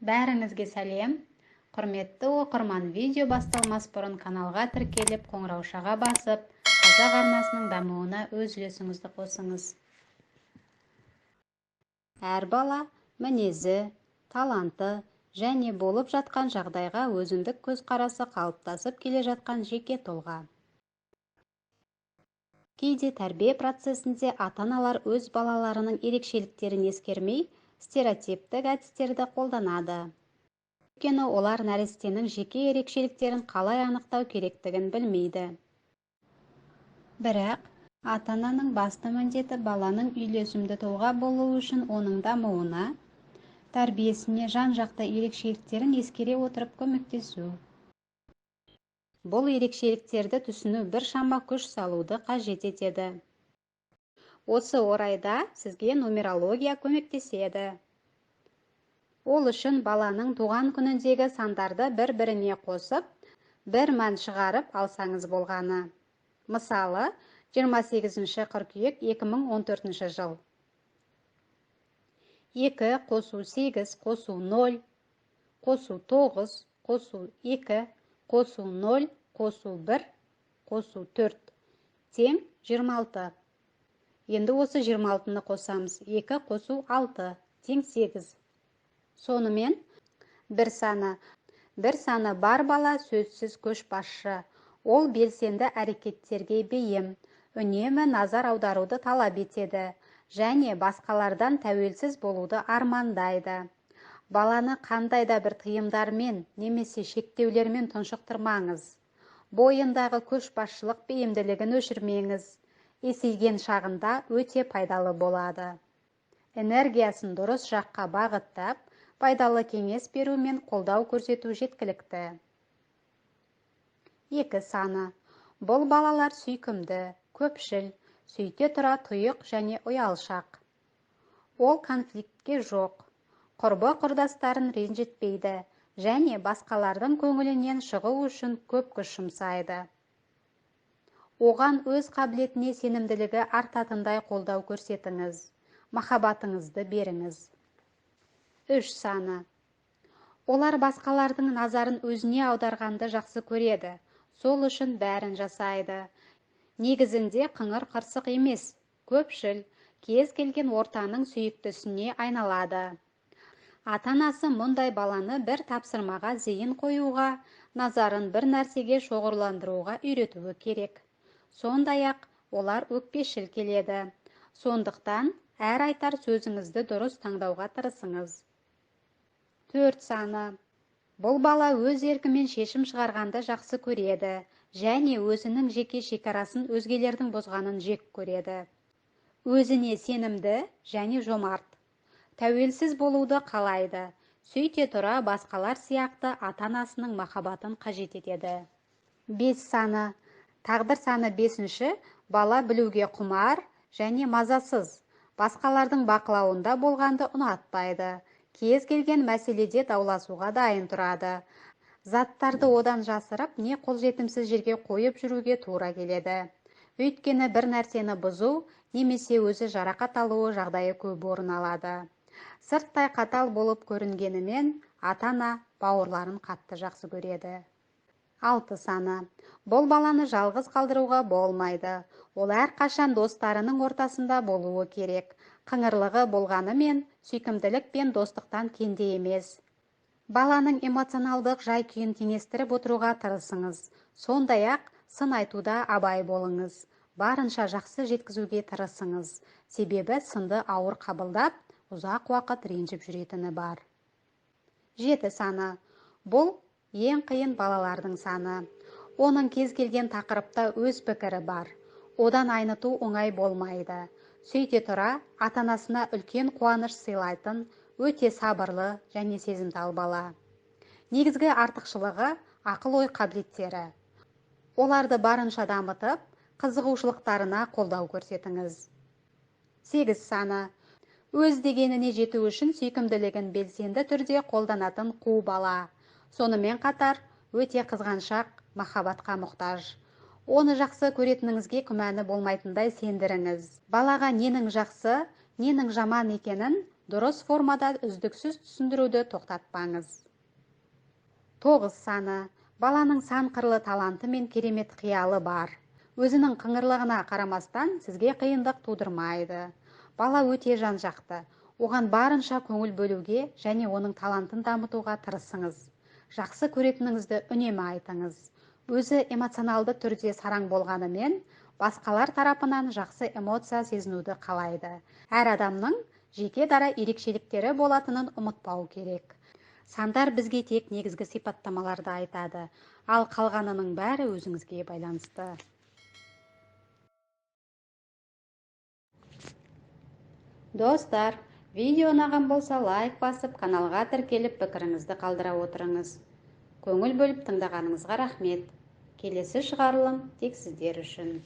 Бәріңізге сәлем. Құрметті оқырман, видео басталмас бұрын каналға тіркеліп, қоңыраушаға басып, қазақ арнасының дамуына өз үлесіңізді қосыңыз. Әр бала мінезі, таланты және болып жатқан жағдайға өзіндік көзқарасы қалыптасып келе жатқан жеке тұлға. Кейде тәрбие процесінде ата-аналар өз балаларының ерекшеліктерін ескермей, стереотиптік әдістерді қолданады. Өйткені олар нәрестенің жеке ерекшеліктерін қалай анықтау керектігін білмейді. Бірақ ата-ананың басты міндеті баланың үйлесімді тұлға болуы үшін оның дамуына, тәрбиесіне жан-жақты ерекшеліктерін ескере отырып көмектесу. Бұл ерекшеліктерді түсіну біршама күш салуды қажет етеді. Осы орайда сізге нумерология көмектеседі. Ол үшін баланың туған күніндегі сандарды бір-біріне қосып, бір мән шығарып алсаңыз болғаны. Мысалы, 28 қыркүйек 2014 жыл. 2 қосу 8 қосу 0, қосу 9 қосу 2, қосу 0, қосу 1, қосу 4, тең 26. Енді осы 26-ны қосамыз. 2 қосу 6, тең 8. Сонымен, бір саны бар бала сөзсіз көшбасшы. Ол белсенді әрекеттерге бейім, үнемі назар аударуды талап етеді және басқалардан тәуелсіз болуды армандайды. Баланы қандай да бір тыйымдармен немесе шектеулермен тұншықтырмаңыз. Бойындағы көшбасшылық бейімділігін өшірмеңіз. Есейген шағында өте пайдалы болады. Энергиясын дұрыс жаққа бағыттап, пайдалы кеңес беру мен қолдау көрсету жеткілікті. 2 саны. Бұл балалар сүйкімді, көпшіл, сөйте тұра тұйық және ұялшақ. Ол конфликтке жоқ, құрбы-құрдастарын ренжітпейді және басқалардың көңілінен шығу үшін көп күш жұмсайды. Оған өз қабілетіне сенімділігі артатындай қолдау көрсетіңіз, махаббатыңызды беріңіз. 3 саны. Олар басқалардың назарын өзіне аударғанды жақсы көреді, сол үшін бәрін жасайды. Негізінде қыңыр қырсық емес, көпшіл, кез келген ортаның сүйіктісіне айналады. Ата-анасы мұндай баланы бір тапсырмаға зейін қоюға, назарын бір нәрсеге шоғырландыруға үйретуі керек. Сондай-ақ олар өкпешіл келеді. Сондықтан әр айтар сөзіңізді дұрыс таңдауға тырысыңыз. 4 саны. Бұл бала өз еркімен шешім шығарғанды жақсы көреді және өзінің жеке шекарасын өзгелердің бұзғанын жек көреді. Өзіне сенімді және жомарт. Тәуелсіз болуды қалайды. Сөйте тұра басқалар сияқты ата-анасының махаббатын қажет етеді. 5 саны. Тағдыр саны 5-ші, бала білуге құмар және мазасыз. Басқалардың бақылауында болғанды ұнатпайды. Кез келген мәселеде дауласуға дайын тұрады. Заттарды одан жасырып, не қолжетімсіз жерге қойып жүруге тура келеді. Өйткені бір нәрсені бұзу, немесе өзі жарақат алуы жағдайы көп орын алады. Сырттай қатал болып көрінгенімен, ата-ана бауырларын қатты жақсы көреді. 6 саны. Бұл баланы жалғыз қалдыруға болмайды. Ол әрқашан достарының ортасында болуы керек. Қыңырлығы болғанымен, сүйкімділік пен достықтан кенде емес. Баланың эмоционалдық жай-күйін теңестіріп отыруға тырысыңыз. Сондай-ақ сын айтуда абай болыңыз. Барынша жақсы жеткізуге тырысыңыз. Себебі сынды ауыр қабылдап, ұзақ уақыт ренжіп жүретіні бар. 7 саны. Бұл ең қиын балалардың саны. Оның кез келген тақырыпта өз пікірі бар. Одан айныту оңай болмайды. Сөйте тұра, ата-анасына үлкен қуаныш сыйлайтын, өте сабырлы және сезімтал бала. Негізгі артықшылығы ақыл-ой қабілеттері. Оларды барынша дамытып, қызығушылықтарына қолдау көрсетіңіз. 8 саны. Өз дегеніне жету үшін сүйкімділігін белсенді түрде қолданатын қу бала. Сонымен қатар, өте қызғаншақ, махаббатқа мұқтаж. Оны жақсы көретініңізге күмәні болмайтындай сендіріңіз. Балаға ненің жақсы, ненің жаман екенін Дұрыс формада үздіксіз түсіндіруді тоқтатпаңыз. 9 саны. Баланың сан қырлы таланты мен керемет қиялы бар. Өзінің қыңырлығына қарамастан сізге қиындық тудырмайды. Бала өте жан-жақты. Оған барынша көңіл бөлуге және оның талантын дамытуға тырысыңыз. Жақсы көретініңізді үнемі айтыңыз. Өзі эмоционалды түрде сараң болғанымен, басқалар тарапынан жақсы эмоция сезінуді қалайды. Әр адамның жеке дара ерекшеліктері болатынын ұмытпау керек. Сандар бізге тек негізгі сипаттамаларды айтады, ал қалғанының бәрі өзіңізге байланысты. Достар, видео ұнаған болса лайк басып, каналға тіркеліп пікіріңізді қалдыра отырыңыз. Көңіл бөліп тыңдағаныңызға рахмет. Келесі шығарылым тек сіздер үшін.